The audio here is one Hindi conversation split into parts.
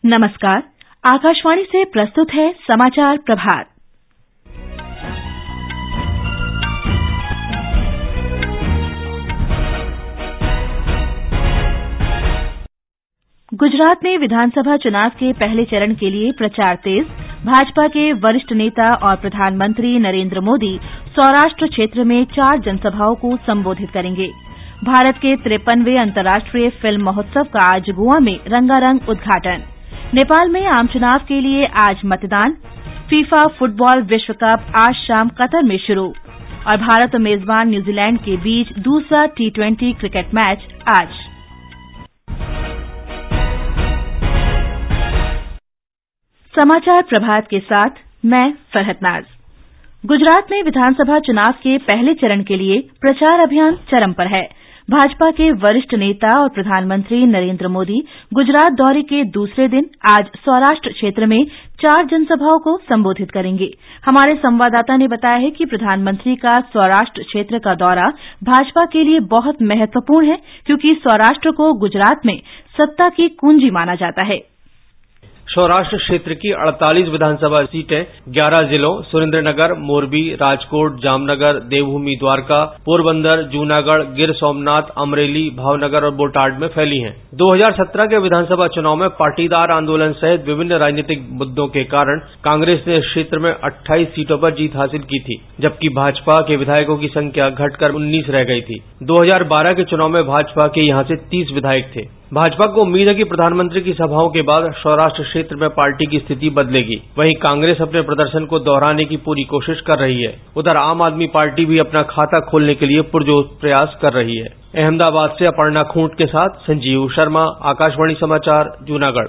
नमस्कार। आकाशवाणी से प्रस्तुत है समाचार प्रभात। गुजरात में विधानसभा चुनाव के पहले चरण के लिए प्रचार तेज। भाजपा के वरिष्ठ नेता और प्रधानमंत्री नरेंद्र मोदी सौराष्ट्र क्षेत्र में 4 जनसभाओं को संबोधित करेंगे। भारत के 53वें अंतर्राष्ट्रीय फिल्म महोत्सव का आज गोवा में रंगारंग उद्घाटन। नेपाल में आम चुनाव के लिए आज मतदान। फीफा फुटबॉल विश्व कप आज शाम कतर में शुरू और भारत और मेजबान न्यूजीलैंड के बीच दूसरा T20 क्रिकेट मैच आज। समाचार प्रभात के साथ मैं फरहत नाज। गुजरात में विधानसभा चुनाव के पहले चरण के लिए प्रचार अभियान चरम पर है। भाजपा के वरिष्ठ नेता और प्रधानमंत्री नरेंद्र मोदी गुजरात दौरे के दूसरे दिन आज सौराष्ट्र क्षेत्र में 4 जनसभाओं को संबोधित करेंगे। हमारे संवाददाता ने बताया है कि प्रधानमंत्री का सौराष्ट्र क्षेत्र का दौरा भाजपा के लिए बहुत महत्वपूर्ण है, क्योंकि सौराष्ट्र को गुजरात में सत्ता की कुंजी माना जाता है। सौराष्ट्र क्षेत्र की 48 विधानसभा सीटें 11 जिलों सुरेंद्रनगर, मोरबी, राजकोट, जामनगर, देवभूमि द्वारका, पोरबंदर, जूनागढ़, गिर सोमनाथ, अमरेली, भावनगर और बोटाड में फैली हैं। 2017 के विधानसभा चुनाव में पाटीदार आंदोलन सहित विभिन्न राजनीतिक मुद्दों के कारण कांग्रेस ने इस क्षेत्र में 28 सीटों पर जीत हासिल की थी, जबकि भाजपा के विधायकों की संख्या घटकर 19 रह गई थी। 2012 के चुनाव में भाजपा के यहां से 30 विधायक थे। भाजपा को उम्मीद है कि प्रधानमंत्री की सभाओं के बाद सौराष्ट्र क्षेत्र में पार्टी की स्थिति बदलेगी। वहीं कांग्रेस अपने प्रदर्शन को दोहराने की पूरी कोशिश कर रही है। उधर आम आदमी पार्टी भी अपना खाता खोलने के लिए पुरजोर प्रयास कर रही है। अहमदाबाद से अपर्णा खूंट के साथ संजीव शर्मा, आकाशवाणी समाचार, जूनागढ़।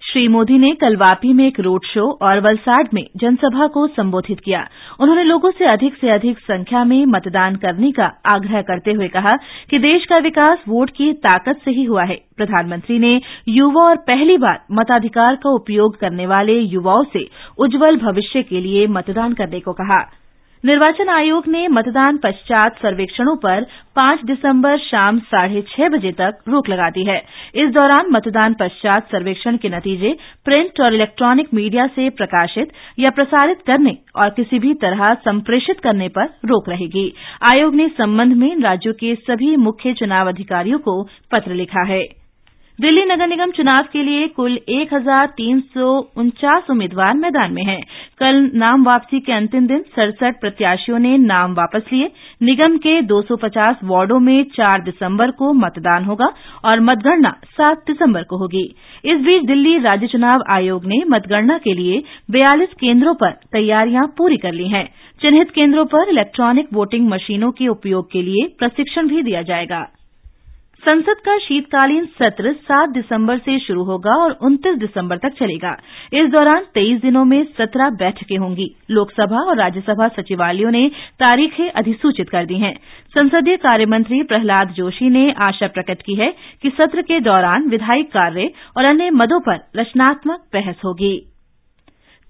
श्री मोदी ने कल वापी में एक रोड शो और वलसाड में जनसभा को संबोधित किया। उन्होंने लोगों से अधिक संख्या में मतदान करने का आग्रह करते हुए कहा कि देश का विकास वोट की ताकत से ही हुआ है। प्रधानमंत्री ने युवा और पहली बार मताधिकार का उपयोग करने वाले युवाओं से उज्जवल भविष्य के लिए मतदान करने को कहा। निर्वाचन आयोग ने मतदान पश्चात सर्वेक्षणों पर 5 दिसंबर शाम 6:30 बजे तक रोक लगा दी है। इस दौरान मतदान पश्चात सर्वेक्षण के नतीजे प्रिंट और इलेक्ट्रॉनिक मीडिया से प्रकाशित या प्रसारित करने और किसी भी तरह संप्रेषित करने पर रोक रहेगी। आयोग ने इस संबंध में राज्यों के सभी मुख्य चुनाव अधिकारियों को पत्र लिखा है। दिल्ली नगर निगम चुनाव के लिए कुल 1349 उम्मीदवार मैदान में हैं। कल नाम वापसी के अंतिम दिन 67 प्रत्याशियों ने नाम वापस लिए। निगम के 250 वार्डों में 4 दिसंबर को मतदान होगा और मतगणना 7 दिसंबर को होगी। इस बीच दिल्ली राज्य चुनाव आयोग ने मतगणना के लिए 42 केंद्रों पर तैयारियां पूरी कर ली हैं। चिन्हित केंद्रों पर इलेक्ट्रॉनिक वोटिंग मशीनों के उपयोग के लिए प्रशिक्षण भी दिया जाएगा। संसद का शीतकालीन सत्र 7 दिसंबर से शुरू होगा और 29 दिसंबर तक चलेगा। इस दौरान 23 दिनों में 17 बैठकें होंगी। लोकसभा और राज्यसभा सचिवालयों ने तारीखें अधिसूचित कर दी हैं। संसदीय कार्य मंत्री प्रहलाद जोशी ने आशा प्रकट की है कि सत्र के दौरान विधायी कार्य और अन्य मदों पर रचनात्मक बहस होगी।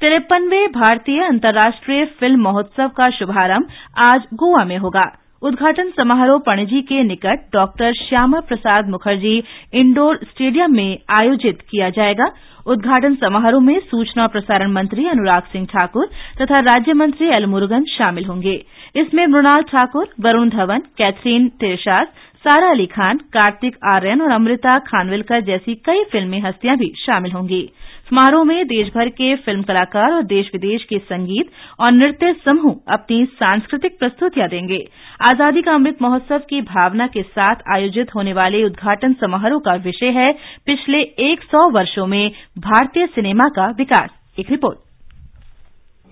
53वें भारतीय अंतर्राष्ट्रीय फिल्म महोत्सव का शुभारंभ आज गोवा में होगा। उद्घाटन समारोह पणजी के निकट doctor Shyama Prasad Mukherjee indoor stadium में आयोजित किया जाएगा। उद्घाटन समारोह में सूचना और प्रसारण मंत्री अनुराग सिंह ठाकुर तथा राज्य मंत्री एल मुरुगन शामिल होंगे। इसमें मृणाल ठाकुर, वरुण धवन, कैथरीन तेरशास, सारा अली खान, कार्तिक आर्यन और अमृता खानविलकर जैसी कई फिल्मी हस्तियां भी शामिल होंगी। समारोह में देश भर के फिल्म कलाकार और देश विदेश के संगीत और नृत्य समूह अपनी सांस्कृतिक प्रस्तुतियां देंगे। आजादी का अमृत महोत्सव की भावना के साथ आयोजित होने वाले उद्घाटन समारोह का विषय है पिछले 100 वर्षों में भारतीय सिनेमा का विकास। एक रिपोर्ट।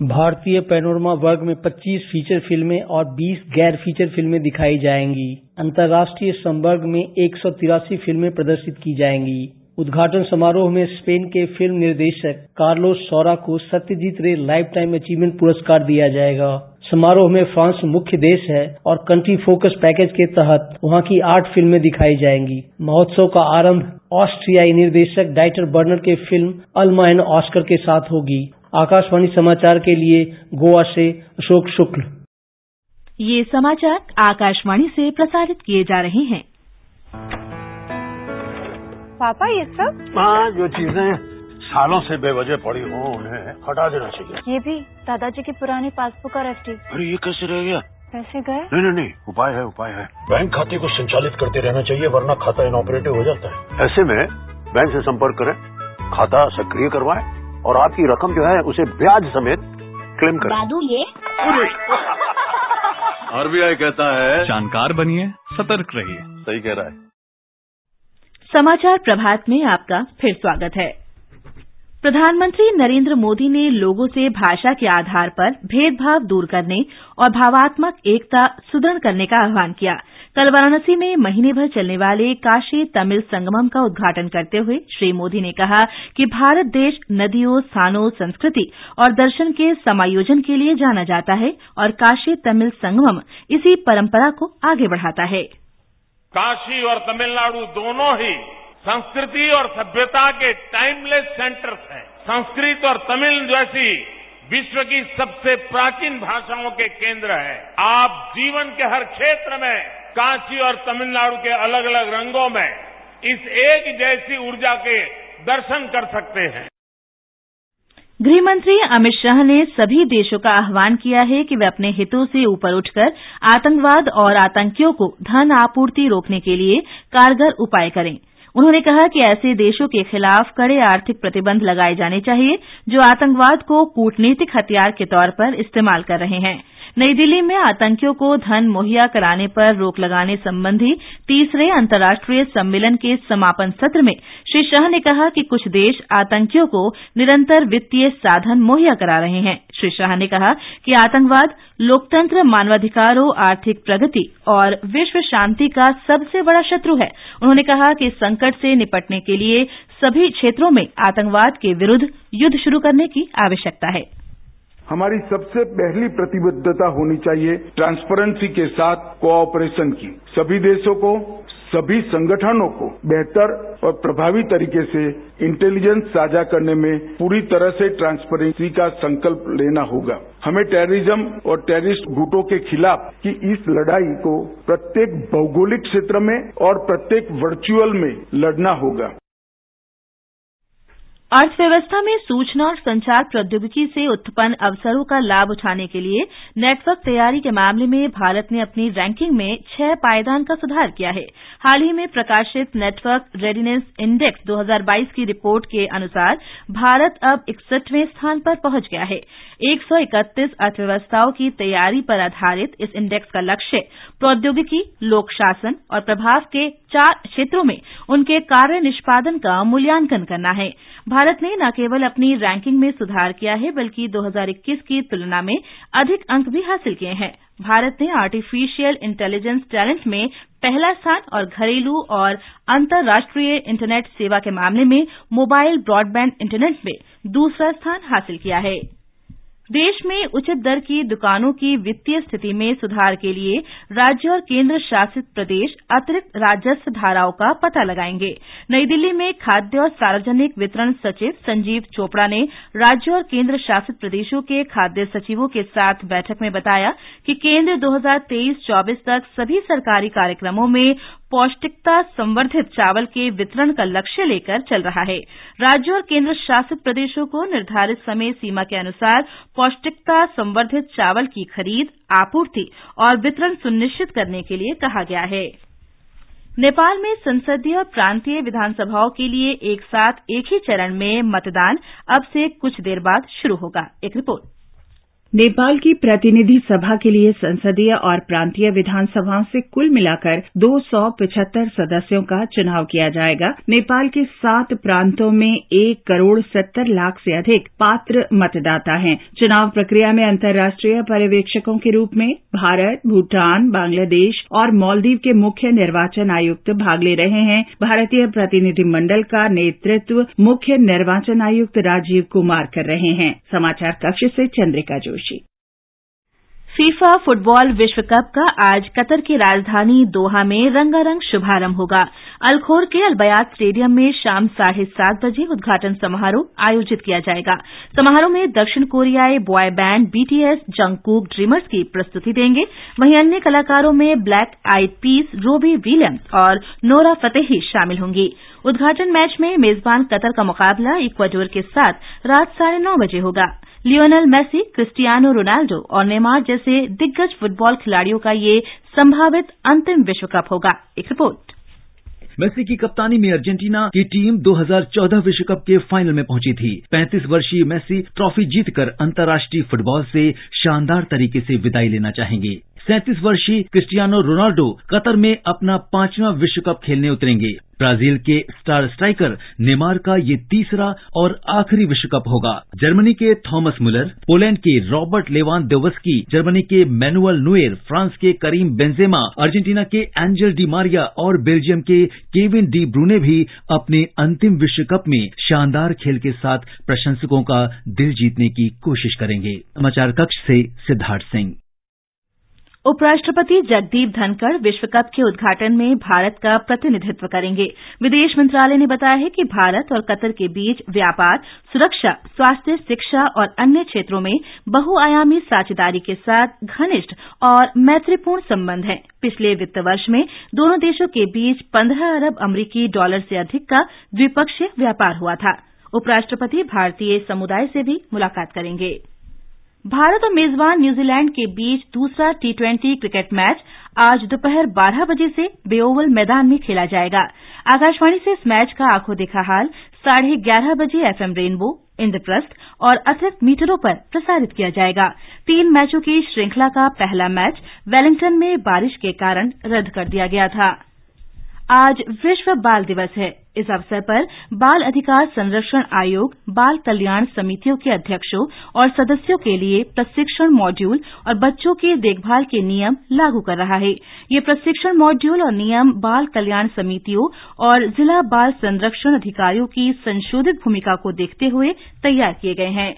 भारतीय पैनोरमा वर्ग में 25 फीचर फिल्में और 20 गैर फीचर फिल्में दिखाई जाएंगी। अंतर्राष्ट्रीय संवर्ग में 183 फिल्में प्रदर्शित की जाएंगी। उद्घाटन समारोह में स्पेन के फिल्म निर्देशक कार्लोस सौरा को सत्यजीत रे लाइफ टाइम अचीवमेंट पुरस्कार दिया जाएगा। समारोह में फ्रांस मुख्य देश है और कंट्री फोकस पैकेज के तहत वहां की 8 फिल्में दिखाई जाएंगी। महोत्सव का आरंभ ऑस्ट्रियाई निर्देशक डाइटर बर्नर के फिल्म अल्मा एंड ऑस्कर के साथ होगी। आकाशवाणी समाचार के लिए गोवा से अशोक शुक्ल। ये समाचार आकाशवाणी से प्रसारित किए जा रहे हैं। पापा ये सब? हाँ, जो चीजें सालों से बेवजह पड़ी हो उन्हें हटा देना चाहिए। ये भी दादाजी की पुरानी पासबुक और एफडी। अरे ये कैसे रह गया? पैसे गए? नहीं, उपाय है। बैंक खाते को संचालित करते रहना चाहिए, वरना खाता इनऑपरेटिव हो जाता है। ऐसे में बैंक से संपर्क करें, खाता सक्रिय करवाएं और आपकी रकम जो है उसे ब्याज समेत क्लेम करें। दादू ये आरबीआई कहता है जानकार बनिए, सतर्क रहिए। सही कह रहा है। समाचार प्रभात में आपका फिर स्वागत है। प्रधानमंत्री नरेंद्र मोदी ने लोगों से भाषा के आधार पर भेदभाव दूर करने और भावात्मक एकता सुदृढ़ करने का आह्वान किया। कल वाराणसी में महीने भर चलने वाले काशी तमिल संगमम का उद्घाटन करते हुए श्री मोदी ने कहा कि भारत देश नदियों, स्थानों, संस्कृति और दर्शन के समायोजन के लिए जाना जाता है और काशी तमिल संगमम इसी परंपरा को आगे बढ़ाता है। काशी और तमिलनाडु दोनों ही संस्कृति और सभ्यता के टाइमलेस सेंटर्स हैं। संस्कृत और तमिल जैसी विश्व की सबसे प्राचीन भाषाओं के केंद्र हैं। आप जीवन के हर क्षेत्र में काशी और तमिलनाडु के अलग अलग रंगों में इस एक जैसी ऊर्जा के दर्शन कर सकते हैं। गृहमंत्री अमित शाह ने सभी देशों का आह्वान किया है कि वे अपने हितों से ऊपर उठकर आतंकवाद और आतंकियों को धन आपूर्ति रोकने के लिए कारगर उपाय करें। उन्होंने कहा कि ऐसे देशों के खिलाफ कड़े आर्थिक प्रतिबंध लगाए जाने चाहिए जो आतंकवाद को कूटनीतिक हथियार के तौर पर इस्तेमाल कर रहे हैं। नई दिल्ली में आतंकियों को धन मुहैया कराने पर रोक लगाने संबंधी तीसरे अंतर्राष्ट्रीय सम्मेलन के समापन सत्र में श्री शाह ने कहा कि कुछ देश आतंकियों को निरंतर वित्तीय साधन मुहैया करा रहे हैं। श्री शाह ने कहा कि आतंकवाद लोकतंत्र, मानवाधिकारों, आर्थिक प्रगति और विश्व शांति का सबसे बड़ा शत्रु है। उन्होंने कहा कि इस संकट से निपटने के लिए सभी क्षेत्रों में आतंकवाद के विरुद्ध युद्ध शुरू करने की आवश्यकता है। हमारी सबसे पहली प्रतिबद्धता होनी चाहिए ट्रांसपेरेंसी के साथ कोऑपरेशन की। सभी देशों को, सभी संगठनों को बेहतर और प्रभावी तरीके से इंटेलिजेंस साझा करने में पूरी तरह से ट्रांसपेरेंसी का संकल्प लेना होगा। हमें टेररिज्म और टेररिस्ट गुटों के खिलाफ की इस लड़ाई को प्रत्येक भौगोलिक क्षेत्र में और प्रत्येक वर्चुअल में लड़ना होगा। अर्थव्यवस्था में सूचना और संचार प्रौद्योगिकी से उत्पन्न अवसरों का लाभ उठाने के लिए नेटवर्क तैयारी के मामले में भारत ने अपनी रैंकिंग में 6 पायदान का सुधार किया है। हाल ही में प्रकाशित नेटवर्क रेडीनेस इंडेक्स 2022 की रिपोर्ट के अनुसार भारत अब 61वें स्थान पर पहुंच गया है। 131 अर्थव्यवस्थाओं की तैयारी पर आधारित इस इंडेक्स का लक्ष्य प्रौद्योगिकी, लोक शासन और प्रभाव के 4 क्षेत्रों में उनके कार्य निष्पादन का मूल्यांकन करना है। भारत ने न केवल अपनी रैंकिंग में सुधार किया है बल्कि 2021 की तुलना में अधिक अंक भी हासिल किए हैं। भारत ने आर्टिफिशियल इंटेलिजेंस टैलेंट में पहला स्थान और घरेलू और अंतर्राष्ट्रीय इंटरनेट सेवा के मामले में मोबाइल ब्रॉडबैंड इंटरनेट में दूसरा स्थान हासिल किया है। देश में उचित दर की दुकानों की वित्तीय स्थिति में सुधार के लिए राज्य और केंद्र शासित प्रदेश अतिरिक्त राजस्व धाराओं का पता लगाएंगे। नई दिल्ली में खाद्य और सार्वजनिक वितरण सचिव संजीव चोपड़ा ने राज्य और केंद्र शासित प्रदेशों के खाद्य सचिवों के साथ बैठक में बताया कि केंद्र 2023-24 तक सभी सरकारी कार्यक्रमों में पौष्टिकता संवर्धित चावल के वितरण का लक्ष्य लेकर चल रहा है। राज्यों और केंद्र शासित प्रदेशों को निर्धारित समय सीमा के अनुसार पौष्टिकता संवर्धित चावल की खरीद, आपूर्ति और वितरण सुनिश्चित करने के लिए कहा गया है। नेपाल में संसदीय और प्रांतीय विधानसभाओं के लिए एक साथ एक ही चरण में मतदान अब से कुछ देर बाद शुरू होगा। एक रिपोर्ट। नेपाल की प्रतिनिधि सभा के लिए संसदीय और प्रांतीय विधानसभाओं से कुल मिलाकर 275 सदस्यों का चुनाव किया जाएगा। नेपाल के 7 प्रांतों में 1 करोड़ 70 लाख से अधिक पात्र मतदाता हैं। चुनाव प्रक्रिया में अंतर्राष्ट्रीय पर्यवेक्षकों के रूप में भारत, भूटान, बांग्लादेश और मालदीव के मुख्य निर्वाचन आयुक्त भाग ले रहे हैं। भारतीय प्रतिनिधिमंडल का नेतृत्व मुख्य निर्वाचन आयुक्त राजीव कुमार कर रहे हैं। समाचार कक्ष से चंद्रिका जोशी। फीफा फुटबॉल विश्व कप का आज कतर की राजधानी दोहा में रंगारंग शुभारंभ होगा। अल-खोर के अल-बयात स्टेडियम में शाम 7:30 बजे उद्घाटन समारोह आयोजित किया जाएगा। समारोह में दक्षिण कोरियाई boy band BTS Jungkook dreamers की प्रस्तुति देंगे। वहीं अन्य कलाकारों में ब्लैक आइड पीस, रोबी विलियम्स और नोरा फतेही शामिल होंगी। उद्घाटन मैच में मेजबान कतर का मुकाबला इक्वाडोर के साथ रात 9:30 बजे होगा। लियोनेल मेसी, क्रिस्टियानो रोनाल्डो और नेमार जैसे दिग्गज फुटबॉल खिलाड़ियों का ये संभावित अंतिम विश्व कप होगा। एक रिपोर्ट। मेसी की कप्तानी में अर्जेंटीना की टीम 2014 विश्व कप के फाइनल में पहुंची थी। 35 वर्षीय मेसी ट्रॉफी जीतकर अंतर्राष्ट्रीय फुटबॉल से शानदार तरीके से विदाई लेना चाहेंगे। 37 वर्षीय क्रिस्टियानो रोनाल्डो कतर में अपना 5वां विश्व कप खेलने उतरेंगे। ब्राजील के स्टार स्ट्राइकर नेमार का ये तीसरा और आखिरी विश्व कप होगा। जर्मनी के थॉमस मुलर, पोलैंड के रॉबर्ट लेवानडोव्स्की, जर्मनी के मैनुअल नोयर, फ्रांस के करीम बेंजेमा, अर्जेंटीना के एंजेल डी मारिया और बेल्जियम के केविन डी ब्रूने भी अपने अंतिम विश्व कप में शानदार खेल के साथ प्रशंसकों का दिल जीतने की कोशिश करेंगे। समाचार कक्ष से सिद्धार्थ सिंह। उपराष्ट्रपति जगदीप धनखड़ विश्व कप के उद्घाटन में भारत का प्रतिनिधित्व करेंगे। विदेश मंत्रालय ने बताया है कि भारत और कतर के बीच व्यापार, सुरक्षा, स्वास्थ्य, शिक्षा और अन्य क्षेत्रों में बहुआयामी साझेदारी के साथ घनिष्ठ और मैत्रीपूर्ण संबंध हैं। पिछले वित्त वर्ष में दोनों देशों के बीच 15 अरब अमरीकी डॉलर से अधिक का द्विपक्षीय व्यापार हुआ था। उपराष्ट्रपति भारतीय समुदाय से भी मुलाकात करेंगे। भारत और मेजबान न्यूजीलैंड के बीच दूसरा टी20 क्रिकेट मैच आज दोपहर 12 बजे से बेओवल मैदान में खेला जाएगा। आकाशवाणी से इस मैच का आंखों देखा हाल 11:30 बजे एफएम रेनबो, इंद्रप्रस्थ और अतिरिक्त मीटरों पर प्रसारित किया जाएगा। 3 मैचों की श्रृंखला का पहला मैच वेलिंगटन में बारिश के कारण रद्द कर दिया गया था। आज विश्व बाल दिवस है। इस अवसर पर बाल अधिकार संरक्षण आयोग बाल कल्याण समितियों के अध्यक्षों और सदस्यों के लिए प्रशिक्षण मॉड्यूल और बच्चों की देखभाल के नियम लागू कर रहा है। ये प्रशिक्षण मॉड्यूल और नियम बाल कल्याण समितियों और जिला बाल संरक्षण अधिकारियों की संशोधित भूमिका को देखते हुए तैयार किए गए हैं।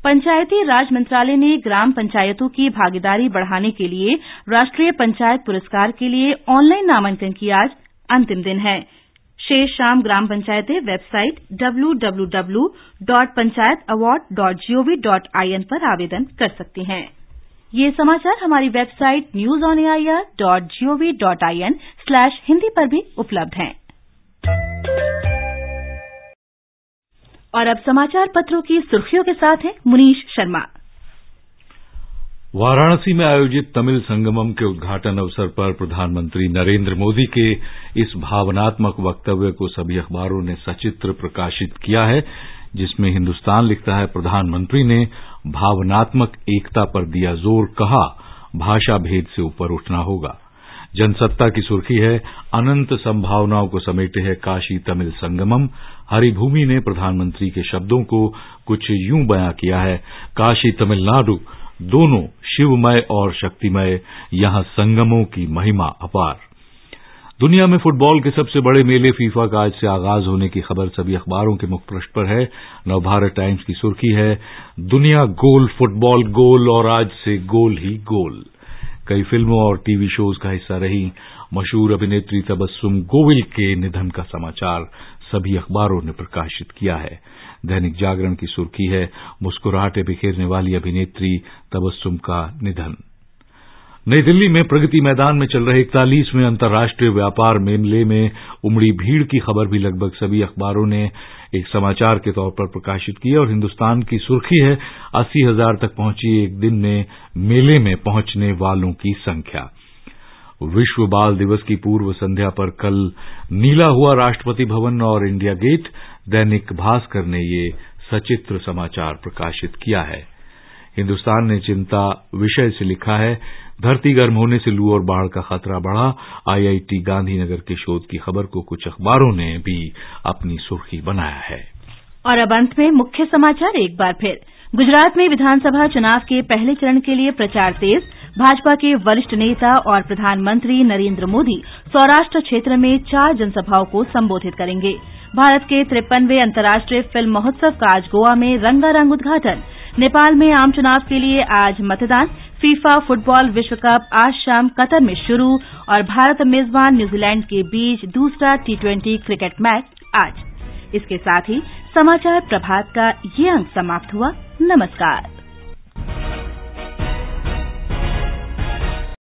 पंचायती राज मंत्रालय ने ग्राम पंचायतों की भागीदारी बढ़ाने के लिए राष्ट्रीय पंचायत पुरस्कार के लिए ऑनलाइन नामांकन की आज अंतिम दिन है। शेष शाम ग्राम पंचायतें वेबसाइट www.panchayataward.gov.in पर आवेदन कर सकती हैं। ये समाचार हमारी वेबसाइट newsonair.gov.in/hindi पर भी उपलब्ध हैं। और अब समाचार पत्रों की सुर्खियों के साथ हैं मुनीश शर्मा। वाराणसी में आयोजित तमिल संगमम के उद्घाटन अवसर पर प्रधानमंत्री नरेंद्र मोदी के इस भावनात्मक वक्तव्य को सभी अखबारों ने सचित्र प्रकाशित किया है, जिसमें हिन्दुस्तान लिखता है, प्रधानमंत्री ने भावनात्मक एकता पर दिया जोर, कहा भाषा भेद से ऊपर उठना होगा। जनसत्ता की सुर्खी है, अनंत संभावनाओं को समेटे है काशी तमिल संगमम। हरिभूमि ने प्रधानमंत्री के शब्दों को कुछ यूं बयां किया है, काशी तमिलनाडु दोनों शिवमय और शक्तिमय, यहां संगमों की महिमा अपार। दुनिया में फुटबॉल के सबसे बड़े मेले फीफा का आज से आगाज होने की खबर सभी अखबारों के मुखपृष्ठ पर है। नवभारत टाइम्स की सुर्खी है, दुनिया गोल, फुटबॉल गोल और आज से गोल ही गोल। कई फिल्मों और टीवी शोज का हिस्सा रही मशहूर अभिनेत्री तबस्सुम गोविल के निधन का समाचार सभी अखबारों ने प्रकाशित किया है। दैनिक जागरण की सुर्खी है, मुस्कुराहटें बिखेरने वाली अभिनेत्री तबस्सुम का निधन। नई दिल्ली में प्रगति मैदान में चल रहे 41वें अंतर्राष्ट्रीय व्यापार मेले में उमड़ी भीड़ की खबर भी लगभग सभी अखबारों ने एक समाचार के तौर पर प्रकाशित की है और हिन्दुस्तान की सुर्खी है, 80,000 तक पहुंची एक दिन में मेले में पहुंचने वालों की संख्या। विश्व बाल दिवस की पूर्व संध्या पर कल नीला हुआ राष्ट्रपति भवन और इंडिया गेट। दैनिक भास्कर ने ये सचित्र समाचार प्रकाशित किया है। हिन्दुस्तान ने चिंता विषय से लिखा है, धरती गर्म होने से लू और बाढ़ का खतरा बढ़ा। आईआईटी गांधीनगर के शोध की खबर को कुछ अखबारों ने भी अपनी सुर्खी बनाया है। और अब अंत में मुख्य समाचार एक बार फिर। गुजरात में विधानसभा चुनाव के पहले चरण के लिए प्रचार तेज। भाजपा के वरिष्ठ नेता और प्रधानमंत्री नरेंद्र मोदी सौराष्ट्र क्षेत्र में 4 जनसभाओं को संबोधित करेंगे। भारत के 53वें अंतर्राष्ट्रीय फिल्म महोत्सव का आज गोवा में रंगारंग उद्घाटन। नेपाल में आम चुनाव के लिए आज मतदान। फीफा फुटबॉल विश्व कप आज शाम कतर में शुरू और भारत मेजबान न्यूजीलैंड के बीच दूसरा T20 क्रिकेट मैच आज। इसके साथ ही समाचार प्रभात का ये अंक समाप्त हुआ। नमस्कार।